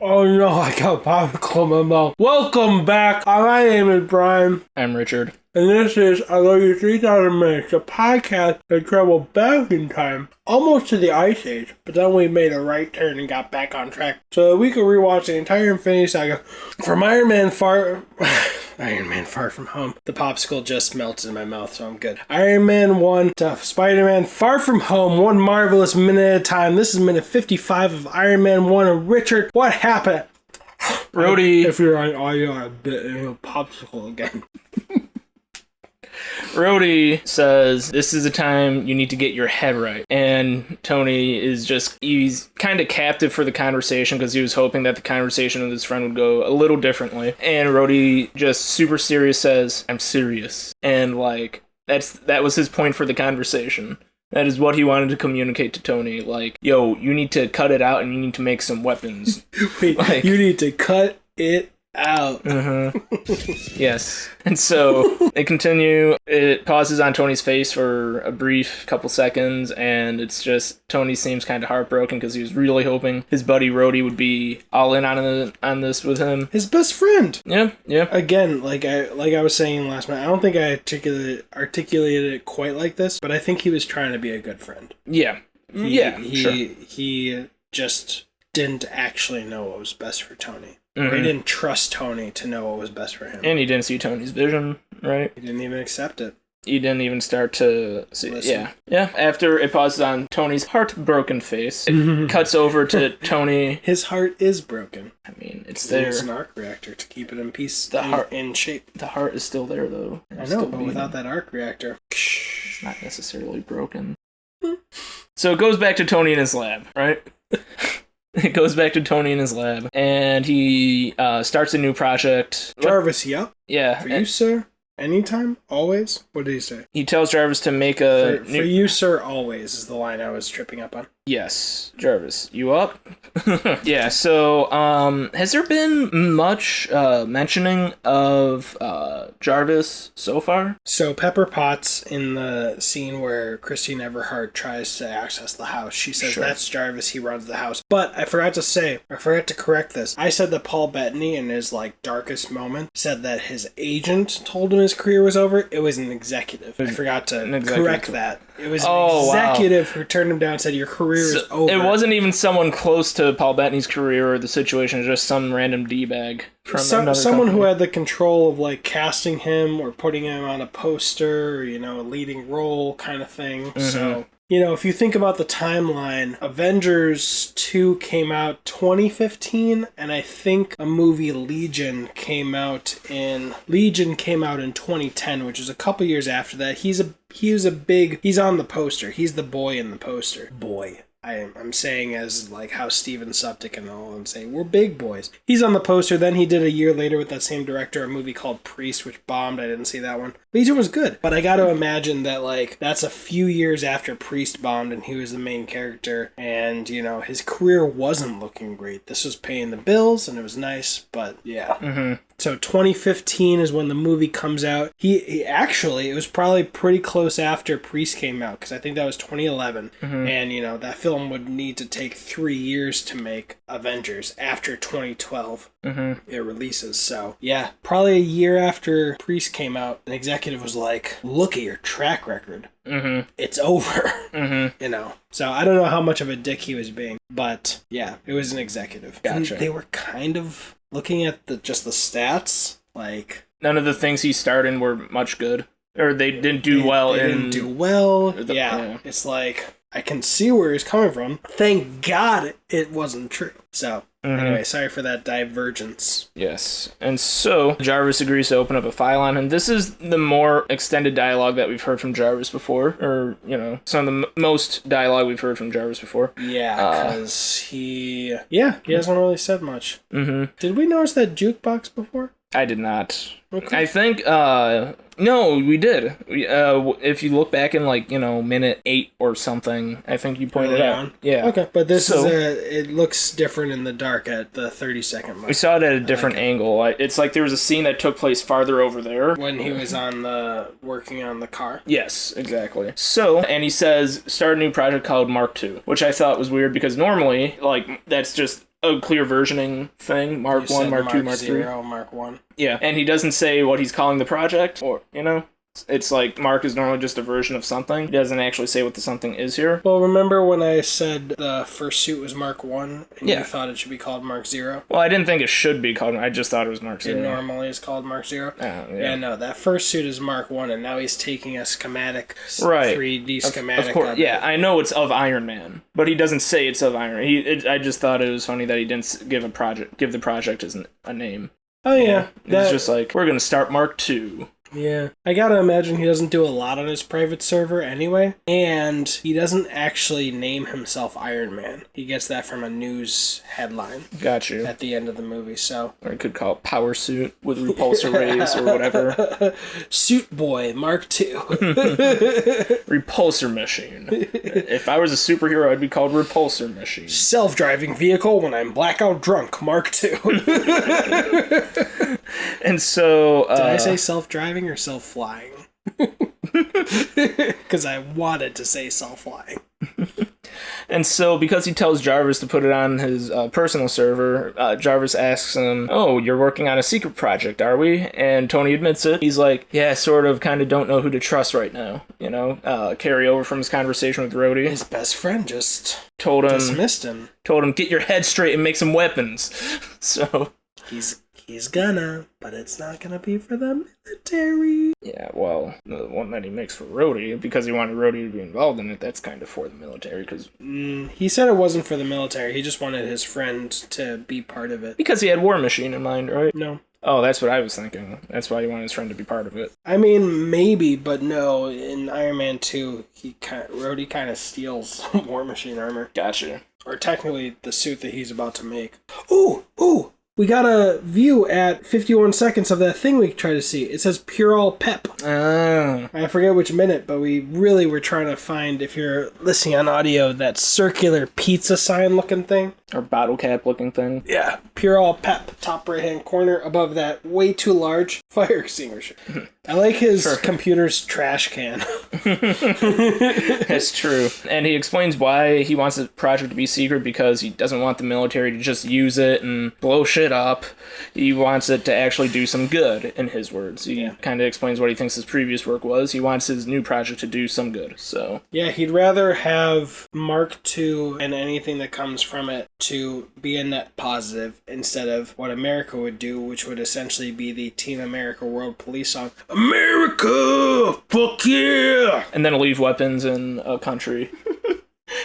Oh no, I got popcorn in my mouth. Welcome back. My name is Brian. I'm Richard. And this is I Love You 3,000 Minutes, a podcast that traveled back in time, almost to the Ice Age, but then we made a right turn and got back on track so that we could rewatch the entire Infinity Saga from Iron Man Far From Home. The popsicle just melted in my mouth, so I'm good. Iron Man 1 to Spider-Man Far From Home, one marvelous minute at a time. This is minute 55 of Iron Man 1. And Richard, what happened? Rhodey. If you're on audio, I bit into a popsicle again. Rhodey says, this is a time you need to get your head right. And Tony is he's kind of captive for the conversation because he was hoping that the conversation with his friend would go a little differently. And Rhodey just super serious says, I'm serious. And that was his point for the conversation. That is what he wanted to communicate to Tony. Like, yo, you need to cut it out and you need to make some weapons. Wait, you need to cut it out. Yes. And so they continue. It pauses on Tony's face for a brief couple seconds, and it's just Tony seems kind of heartbroken because he was really hoping his buddy Rhodey would be all in on this with him. His best friend. Yeah. Again, like I was saying last night, I don't think I articulated it quite like this, but I think he was trying to be a good friend. Yeah. Sure. He just didn't actually know what was best for Tony. Mm-hmm. Or he didn't trust Tony to know what was best for him. And he didn't see Tony's vision, right? He didn't even accept it. He didn't even start to see. Listen. Yeah. After it pauses on Tony's heartbroken face, it cuts over to Tony. His heart is broken. I mean, it's there. It's an arc reactor to keep it in peace, in shape. The heart is still there, though. I know, but without that arc reactor, it's not necessarily broken. So it goes back to Tony in his lab, right? It goes back to Tony in his lab, and he starts a new project. Jarvis, yep. Yeah. For you, sir? Anytime? Always? What did he say? He tells Jarvis to make a... For you, sir, always is the line I was tripping up on. Yes. Jarvis, you up? Yeah, so has there been much mentioning of Jarvis so far? So Pepper Potts, in the scene where Christine Everhart tries to access the house, she says, sure, that's Jarvis, he runs the house. But I forgot to correct this. I said that Paul Bettany, in his darkest moment, said that his agent told him his career was over. It was an executive. I forgot to correct that. It was an executive who turned him down and said, your career is over. It wasn't even someone close to Paul Bettany's career or the situation, just some random D-bag from another someone company who had the control of casting him or putting him on a poster or, a leading role kind of thing. Mm-hmm. So, if you think about the timeline, Avengers 2 came out 2015, and I think a movie Legion came out in 2010, which is a couple years after that. He's on the poster. He's the boy in the poster. Boy. I'm saying as how Steven Suptic and all them say, we're big boys. He's on the poster. Then he did a year later with that same director a movie called Priest, which bombed. I didn't see that one. Legion was good. But I got to imagine that that's a few years after Priest bombed and he was the main character. And, his career wasn't looking great. This was paying the bills and it was nice. But yeah. Mm-hmm. So 2015 is when the movie comes out. He actually, it was probably pretty close after Priest came out because I think that was 2011. Mm-hmm. And, that film would need to take 3 years to make Avengers after 2012. Mm-hmm. It releases. So yeah, probably a year after Priest came out, an executive was like, look at your track record. Mm-hmm. It's over. Mm-hmm. So I don't know how much of a dick he was being, but yeah, it was an executive. Gotcha. And they were kind of looking at just the stats, none of the things he starred in were much good, or they didn't do well. They didn't do well. Yeah, it's I can see where he's coming from. Thank God it wasn't true. So anyway, sorry for that divergence. Yes, and so Jarvis agrees to open up a file on him. This is the more extended dialogue that we've heard from Jarvis before, or some of the most dialogue we've heard from Jarvis before. Yeah, because he hasn't really said much. Mm-hmm. Did we notice that jukebox before? I did not. Okay. I think, no, we did. If you look back in, minute 8 or something, I think you pointed out. Yeah. Okay, but it looks different in the dark at the 30-second mark. We saw it at a different angle. It's like there was a scene that took place farther over there. When he was working on the car? Yes, exactly. So, and he says, start a new project called Mark II, which I thought was weird because normally, that's just a clear versioning thing. Mark 1, Mark 2, Mark 3. 0, Mark 1. Yeah, and he doesn't say what he's calling the project, or, you know? It's like Mark is normally just a version of something. He doesn't actually say what the something is here. Well, remember when I said the first suit was Mark 1 and Yeah. you thought it should be called Mark 0? Well, I didn't think it should be called. I just thought it was Mark 0. It normally is called Mark 0. Oh, yeah. Yeah, no, that first suit is Mark 1 and now he's taking a schematic, Right. 3D schematic. Of course, yeah, I know it's of Iron Man, but he doesn't say it's of Iron Man. I just thought it was funny that he didn't give the project as a name. Oh, yeah. It's just like, we're going to start Mark 2. Yeah. I gotta imagine he doesn't do a lot on his private server anyway, and he doesn't actually name himself Iron Man. He gets that from a news headline. Got you. At the end of the movie, so. Or you could call it Power Suit with repulsor rays or whatever. Suit Boy Mark II. Repulsor Machine. If I was a superhero, I'd be called Repulsor Machine. Self-driving vehicle when I'm blackout drunk Mark II. And so... Did I say self-driving or self-flying? Because I wanted to say self-flying. And so, because he tells Jarvis to put it on his personal server, Jarvis asks him, "Oh, you're working on a secret project, are we?" And Tony admits it. He's like, "Yeah, sort of, kind of don't know who to trust right now." You know, carry over from his conversation with Rhodey. His best friend just dismissed him. Told him, "Get your head straight and make some weapons." So... He's gonna, but it's not gonna be for the military. Yeah, well, the one that he makes for Rhodey, because he wanted Rhodey to be involved in it, that's kind of for the military, because... he said it wasn't for the military, he just wanted his friend to be part of it. Because he had War Machine in mind, right? No. Oh, that's what I was thinking. That's why he wanted his friend to be part of it. I mean, maybe, but no. In Iron Man 2, Rhodey kind of steals War Machine armor. Gotcha. Or technically, the suit that he's about to make. Ooh! We got a view at 51 seconds of that thing we tried to see. It says Pure All Pep. Oh. I forget which minute, but we really were trying to find, if you're listening on audio, that circular pizza sign looking thing. Or bottle cap looking thing. Yeah. Pure All Pep. Top right hand corner. Above that, way too large fire extinguisher. I like his computer's trash can. That's true. And he explains why he wants the project to be secret, because he doesn't want the military to just use it and blow shit up. He wants it to actually do some good, in his words. He kind of explains what he thinks his previous work was. He wants his new project to do some good, so... Yeah, he'd rather have Mark II and anything that comes from it to be a net positive instead of what America would do, which would essentially be the Team America World Police song. America! Fuck yeah! And then leave weapons in a country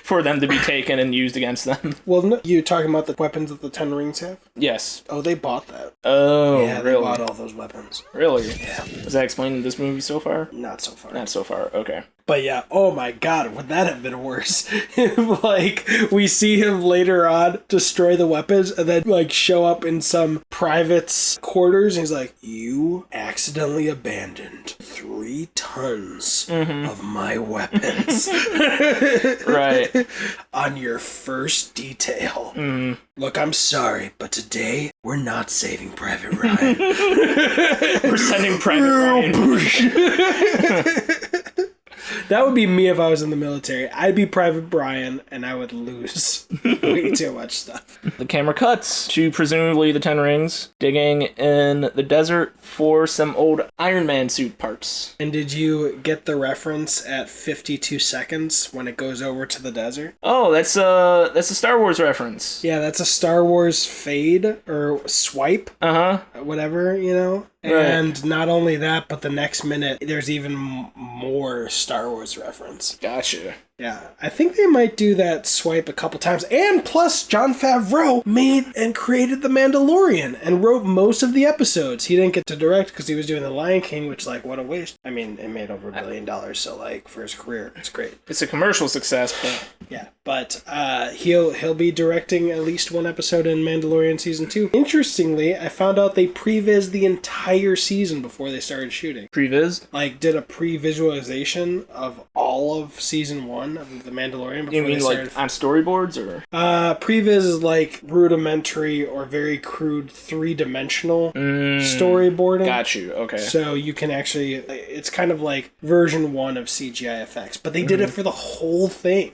for them to be taken and used against them. Well, no, you talking about the weapons that the Ten Rings have? Yes. Oh, they bought that. Oh, yeah, really? They bought all those weapons. Really? Yeah. Is that explained in this movie so far? Not so far. Not so far, okay. But yeah, oh my god, would that have been worse? If, like, we see him later on destroy the weapons and then, like, show up in some private's quarters and he's like, "You accidentally abandoned 3 tons of my weapons." Right. On your first detail. Look, I'm sorry, but today we're not saving Private Ryan. We're sending Private Ryan. That would be me if I was in the military. I'd be Private Brian, and I would lose way too much stuff. The camera cuts to presumably the Ten Rings, digging in the desert for some old Iron Man suit parts. And did you get the reference at 52 seconds when it goes over to the desert? Oh, that's a Star Wars reference. Yeah, that's a Star Wars fade, or swipe. Whatever, you know? And right. Not only that, but the next minute, there's even more Star Wars reference. Gotcha. Yeah, I think they might do that swipe a couple times. And plus, Jon Favreau made and created The Mandalorian and wrote most of the episodes. He didn't get to direct because he was doing The Lion King, which, like, what a waste. I mean, it made over $1 billion, so, like, for his career, it's great. It's a commercial success, but... Yeah, but he'll be directing at least one episode in Mandalorian Season 2. Interestingly, I found out they previs the entire season before they started shooting. Previs? Like, did a pre-visualization of all of Season 1 of The Mandalorian before you mean like on storyboards or previs is like rudimentary or very crude 3-dimensional storyboarding. Got you. Okay. So you can actually, it's kind of like version 1 of CGI effects, but they did it for the whole thing.